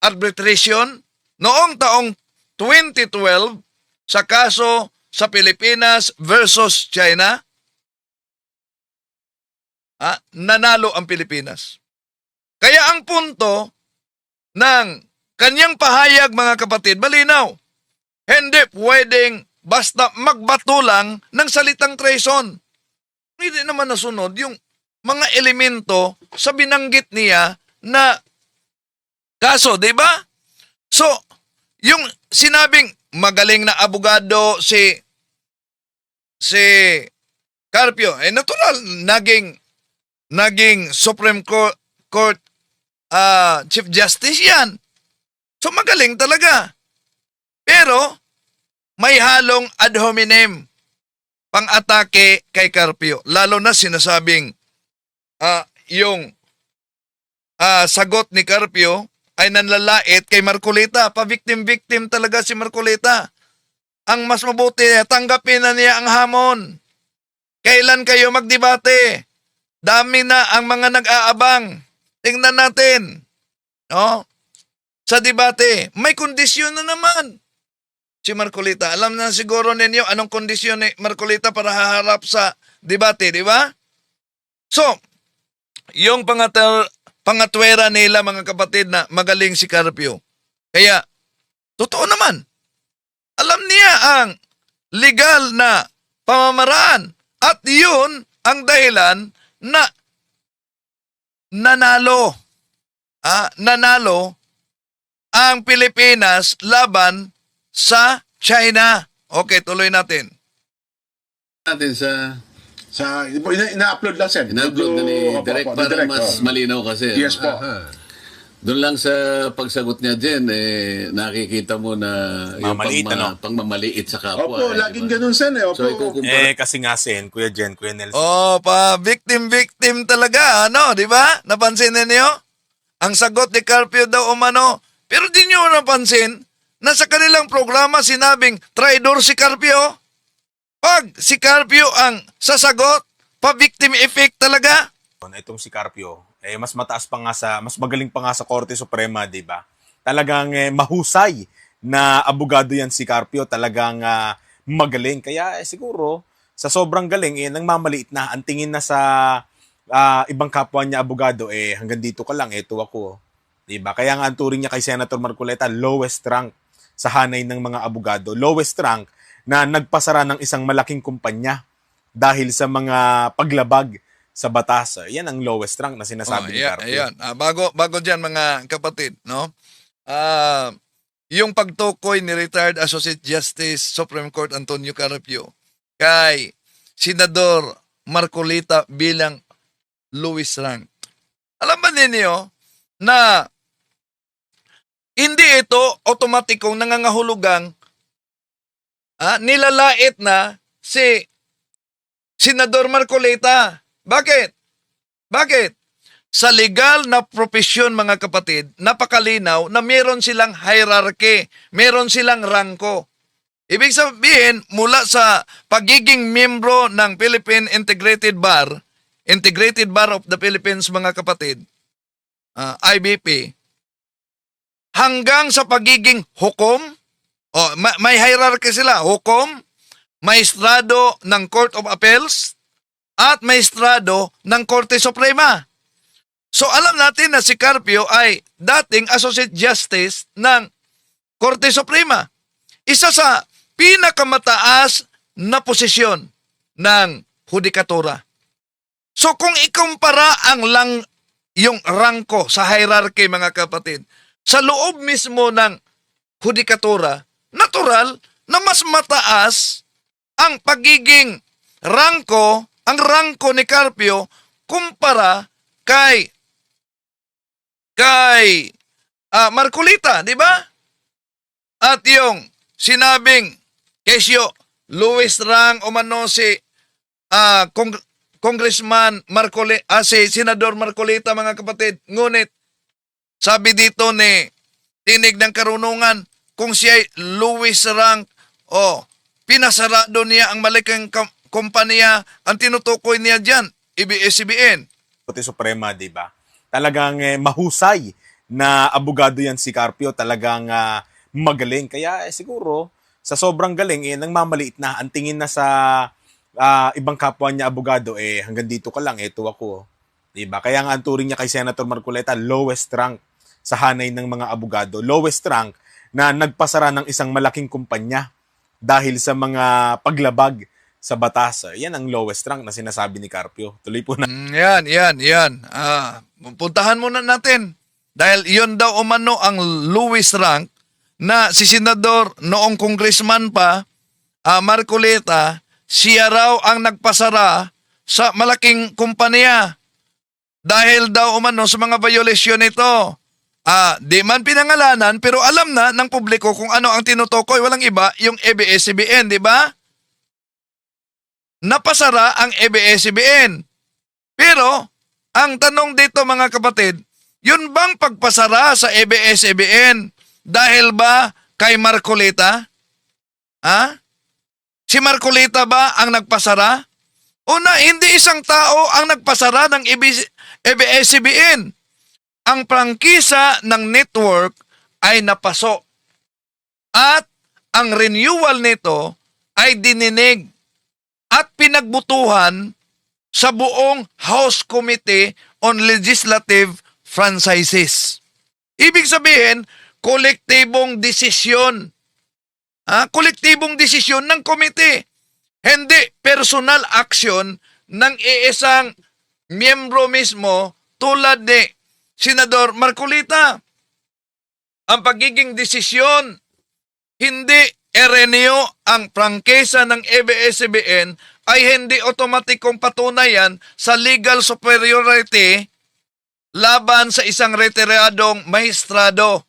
Arbitration noong taong 2012 sa kaso sa Pilipinas versus China, nanalo ang Pilipinas. Kaya ang punto ng kanyang pahayag, mga kapatid, malinaw. Hindi pwedeng basta magbato lang ng salitang treason. Hindi naman nasunod yung mga elemento sa binanggit niya na kaso, di ba? So, yung sinabing magaling na abogado si Carpio, natural, naging Supreme Court Chief Justice yan. So magaling talaga. Pero may halong ad hominem pang-atake kay Carpio. Lalo na sinasabing yung sagot ni Carpio ay nanlalait kay Marcolita. Pa-victim-victim talaga si Marcolita. Ang mas mabuti, tanggapin na niya ang hamon. Kailan kayo magdebate? Dami na ang mga nag-aabang. Tingnan natin. No? Sa debate, may kondisyon na naman si Marcolita. Alam na siguro ninyo anong kondisyon ni Marcolita para haharap sa debate, di ba? So, yung pangatwera nila, mga kapatid, na magaling si Carpio. Kaya, totoo naman. Alam niya ang legal na pamamaraan. At yun ang dahilan na nanalo ang Pilipinas laban sa China. Okay, tuloy natin. Natin Ina-upload lang, Sen. in-upload na ni Opo, Direk opo, para Direk, mas oh. malinaw kasi. Yes po. Doon lang sa pagsagot niya dyan, nakikita mo na yung Mamaliit, pangmamaliit sa kapwa. Opo, laging ganun, Sen. Opo. So, ikukumpara. Kasi nga, Sen, Kuya Jen, Kuya Nelson. Oh, victim talaga, di ba? Napansin ninyo? Ang sagot ni Carpio daw umano. Pero di nyo napansin na sa kanilang programa sinabing traidor si Carpio? Pag si Carpio ang sasagot, pa-victim effect talaga. Itong si Carpio, mas mataas pa nga mas magaling pa nga sa Korte Suprema, 'di ba? Talagang mahusay na abogado yan si Carpio, talagang magaling. Kaya siguro sa sobrang galing nangmamaliit na ang tingin na sa ibang kapwa niya abogado hanggang dito ka lang, eto ako. 'Di ba? Kaya nga ang turing niya kay Senator Marcoleta, lowest rank sa hanay ng mga abogado. Lowest rank na nagpasara ng isang malaking kumpanya dahil sa mga paglabag sa batas. Yan ang lowest rank na sinasabi ni Carpio. Ayan. Bago diyan mga kapatid, no? Yung pagtukoy ni retired Associate Justice Supreme Court Antonio Carpio kay Senador Marcolita bilang Louis rank. Alam ba ninyo na hindi ito otomatikong nangangahulugang nilalait na si Senador Marcolita. Bakit? Sa legal na profesyon, mga kapatid, napakalinaw na meron silang hierarchy, meron silang rangko. Ibig sabihin, mula sa pagiging membro ng Philippine Integrated Bar of the Philippines, mga kapatid, IBP, hanggang sa pagiging hukom, may hierarchy sila, hukom, maestrado ng Court of Appeals, at maestrado ng Korte Suprema. So alam natin na si Carpio ay dating Associate Justice ng Korte Suprema. Isa sa pinakamataas na posisyon ng hudikatura. So kung ikumpara yung rangko sa hierarchy, mga kapatid, sa loob mismo ng hudikatura, natural na mas mataas ang pagiging rangko, ang rangko ni Carpio kumpara kay Marcolita, di ba? At yung sinabing kesyo, Louis rank umano si Congressman Marcolita, si Senador Marcolita, mga kapatid. Ngunit sabi dito ni Tinig ng Karunungan, kung siya Louis rank, pinasarado niya ang malaking kumpanya, ang tinutukoy niya dyan, ABS-CBN. Korte Suprema, 'di ba? Talagang mahusay na abogado yan si Carpio, talagang magaling. Kaya siguro sa sobrang galing nangmamaliit na ang tingin na sa ibang kapwa niya abogado hanggang dito ka lang, eto ako. 'Di ba? Kaya nga ang turing niya kay Senator Marcoleta, lowest rank sa hanay ng mga abogado. Lowest rank na nagpasara ng isang malaking kumpanya dahil sa mga paglabag sa batas. Yan ang lowest rank na sinasabi ni Carpio. Tuloy po na. Yan. Puntahan muna natin. Dahil yon daw umano ang Louis rank na si Senador noong congressman pa, Marcoleta, siya raw ang nagpasara sa malaking kumpanya. Dahil daw umano sa mga violasyon nito. Di man pinangalanan, pero alam na ng publiko kung ano ang tinutukoy. Walang iba, yung ABS-CBN, di ba? Napasara ang ABS-CBN. Pero, ang tanong dito, mga kapatid, yun bang pagpasara sa ABS-CBN dahil ba kay Marcolita? Si Marcolita ba ang nagpasara? Una, hindi isang tao ang nagpasara ng ABS-CBN. Ang prangkisa ng network ay napaso. At ang renewal nito ay dininig at pinagbutuhan sa buong House Committee on Legislative Franchises. Ibig sabihin, kolektibong desisyon. Kolektibong desisyon ng komite. Hindi personal action ng iisang miyembro mismo tulad ni Senador Marcolita. Ang pagiging desisyon, hindi erenyo ang prangkesa ng ABS-CBN ay hindi otomatikong patunayan sa legal superiority laban sa isang retiradong maestrado.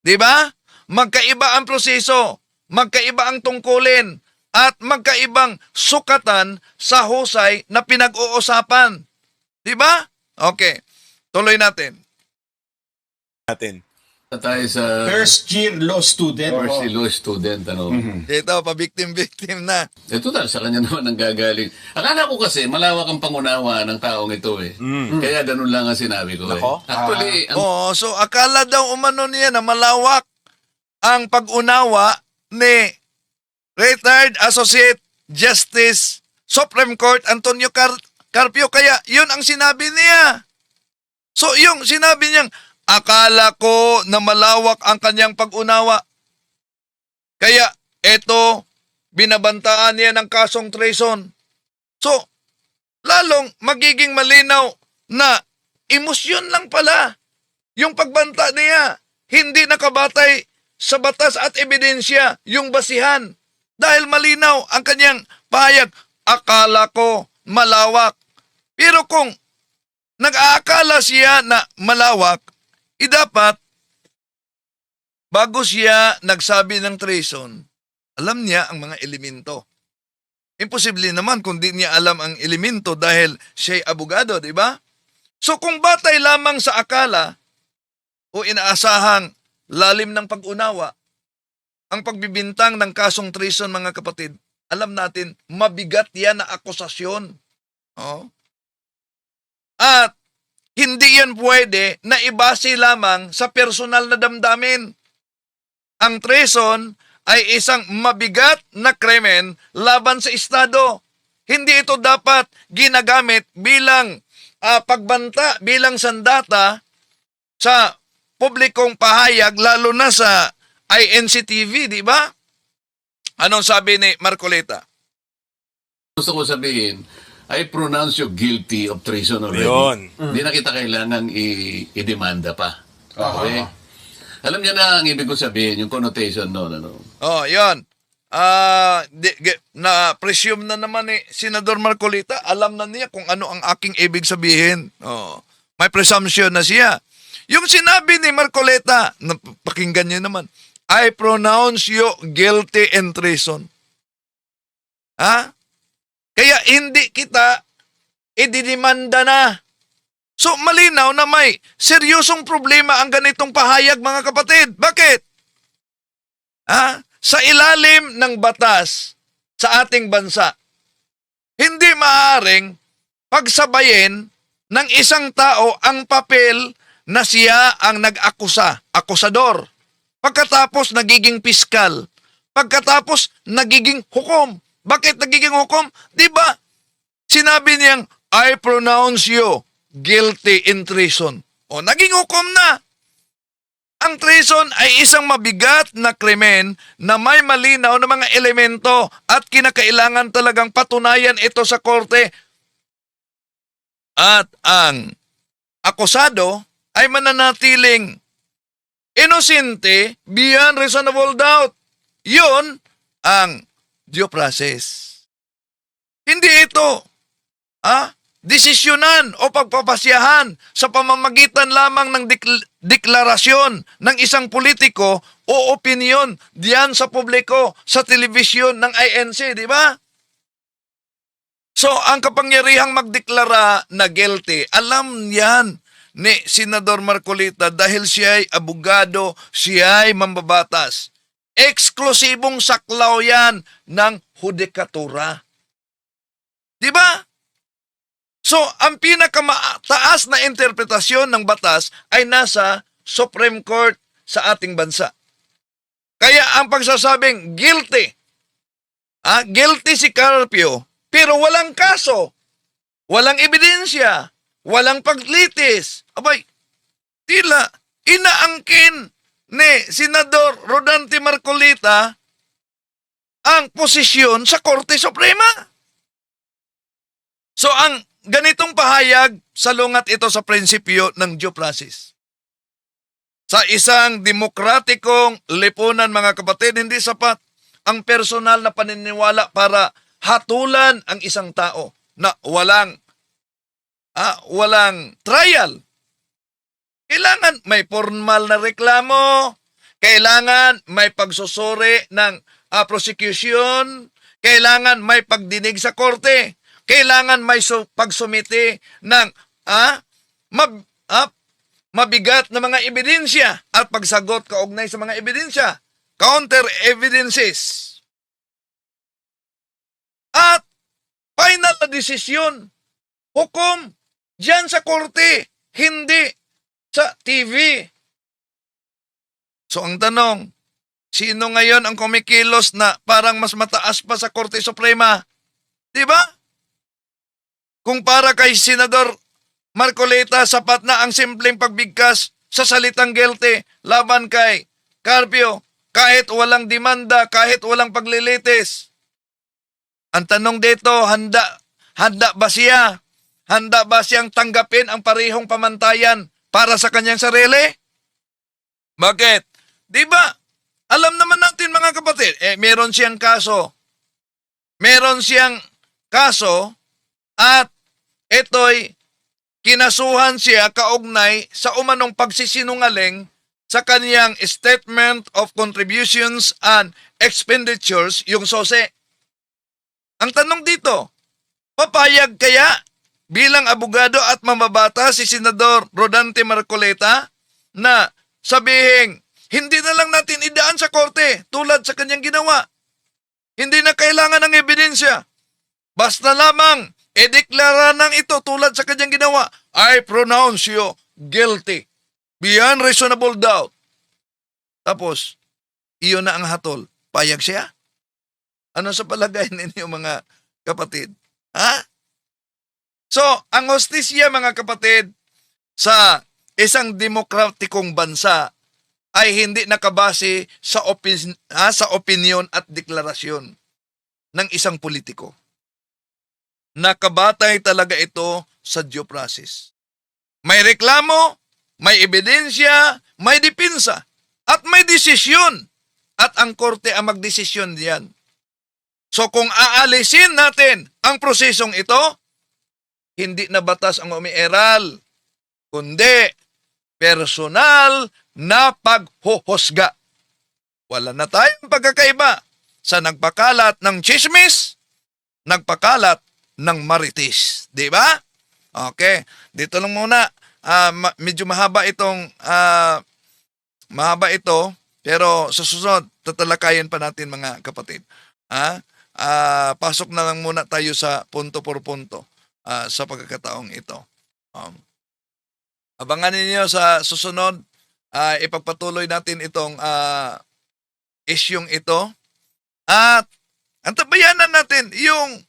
Di ba? Magkaiba ang proseso, magkaiba ang tungkulin, at magkaibang sukatan sa husay na pinag-uusapan. Di ba? Okay. Tuloy natin. Tayo sa First year law student. first law student, ano. Dito, pa-victim-victim na. Eh, total, sa kanya naman ang gagaling. Akala ko kasi, malawak ang pangunawa ng taong ito eh. Kaya ganun lang ang sinabi ko Nako. eh. Actually, ang Oo, so akala daw umano niya na malawak ang pag-unawa ni retired Associate Justice Supreme Court Antonio Carpio. Kaya yun ang sinabi niya. So yung sinabi niyang, akala ko na malawak ang kanyang pag-unawa. Kaya eto, binabantaan niya ng kasong treason. So, lalong magiging malinaw na emosyon lang pala yung pagbanta niya. Hindi nakabatay sa batas at ebidensya yung basihan. Dahil malinaw ang kanyang pahayag, akala ko malawak. Pero kung nag-aakala siya na malawak, dapat, bago siya nagsabi ng treason, alam niya ang mga elemento. Imposible naman kung di niya alam ang elemento dahil siya'y abogado, di ba? So kung batay lamang sa akala o inaasahang lalim ng pag-unawa, ang pagbibintang ng kasong treason, mga kapatid, alam natin, mabigat yan na akusasyon. Oh. At hindi yan pwede na ibase lamang sa personal na damdamin. Ang treason ay isang mabigat na krimen laban sa Estado. Hindi ito dapat ginagamit bilang pagbanta, bilang sandata sa publikong pahayag, lalo na sa INC-TV, di ba? Anong sabi ni Marcoleta? gusto ko sabihin, I pronounce you guilty of treason already. Yun. Hindi na kita kailangan i-demanda pa. Okay? Alam niyo na ang ibig ko sabihin, yung connotation no, ano. Oh, yun. Na-presume na naman ni Senador Marcolita, alam na niya kung ano ang aking ibig sabihin. Oh, may presumption na siya. Yung sinabi ni Marcoleta, pakinggan niyo naman, I pronounce you guilty in treason. Ha? Kaya hindi kita idinimanda na. So malinaw na may seryosong problema ang ganitong pahayag, mga kapatid. Bakit? Sa ilalim ng batas sa ating bansa, hindi maaaring pagsabayin ng isang tao ang papel na siya ang nag-akusa, akusador. Pagkatapos nagiging piskal. Pagkatapos nagiging hukom. Bakit nagiging hukom? Di ba? Sinabi niyang, I pronounce you guilty in treason. O, naging hukom na. Ang treason ay isang mabigat na krimen na may malinaw na mga elemento at kinakailangan talagang patunayan ito sa korte. At ang akusado ay mananatiling inosente beyond reasonable doubt. Yun ang due process. Hindi ito desisyonan o pagpapasyahan sa pamamagitan lamang ng deklarasyon ng isang politiko o opinyon diyan sa publiko, sa telebisyon ng INC, di ba? So, ang kapangyarihang magdeklara na guilty, alam yan ni Senador Marcolita dahil siya ay abogado, siya ay mambabatas. Eksklusibong saklaw yan ng hudikatura. Di ba? So, ang pinakamataas na interpretasyon ng batas ay nasa Supreme Court sa ating bansa. Kaya ang pagsasabing guilty, guilty si Carpio, pero walang kaso, walang ebidensya, walang paglitis. Abay, tila, inaangkin ni Senador Rodante Marcolita ang posisyon sa Korte Suprema. So, ang ganitong pahayag, salungat ito sa prinsipyo ng due process. Sa isang demokratikong lipunan, mga kapatid, hindi sapat ang personal na paniniwala para hatulan ang isang tao na walang trial. Kailangan may formal na reklamo, kailangan may pagsusuri ng prosecution, kailangan may pagdinig sa korte, kailangan may pagsumite ng mabigat na mga ebidensya at pagsagot kaugnay sa mga ebidensya, counter evidences. At final na desisyon, hukom, diyan sa korte, hindi sa TV. So ang tanong, sino ngayon ang kumikilos na parang mas mataas pa sa Korte Suprema? Di ba? Kung para kay Senador Marcoleta, sapat na ang simpleng pagbigkas sa salitang guilty laban kay Carpio, kahit walang demanda, kahit walang paglilitis. Ang tanong dito, handa ba siya? Handa ba siyang tanggapin ang parehong pamantayan para sa kanyang sarili? Bakit? Di ba? Alam naman natin mga kapatid, meron siyang kaso. Meron siyang kaso at ito'y kinasuhan siya kaugnay sa umanong pagsisinungaling sa kaniyang Statement of Contributions and Expenditures, yung SOSE. Ang tanong dito, papayag kaya bilang abogado at mamabata si Senador Rodante Marcoleta na sabihin, hindi na lang natin idaan sa korte tulad sa kanyang ginawa. Hindi na kailangan ng ebidensya. Basta lamang ideklara ng ito tulad sa kanyang ginawa. I pronounce you guilty. Beyond reasonable doubt. Tapos, iyon na ang hatol. Payag siya? Ano sa palagay ninyo mga kapatid? Ha? So, ang hostisya mga kapatid sa isang demokratikong bansa ay hindi nakabase sa opinion at deklarasyon ng isang politiko. Nakabatay talaga ito sa due process. May reklamo, may ebidensya, may dipinsa, at may desisyon. At ang korte ang magdesisyon diyan. So kung aalisin natin ang prosesong ito, hindi na batas ang umiiral, kundi personal na paghuhusga. Wala na tayong pagkakaiba sa nagpakalat ng chismis, nagpakalat ng marites. Di ba? Okay. Dito lang muna. Medyo mahaba mahaba ito, pero sa susunod, tatalakayin pa natin mga kapatid. Pasok na lang muna tayo sa punto por punto sa pagkakataong ito. Abangan ninyo sa susunod, ipagpatuloy natin itong isyong ito. At antabayanan natin yung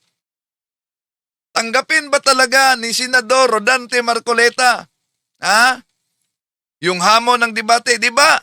tanggapin ba talaga ni Senador Rodante Marcoleta yung hamon ng debate. Di ba?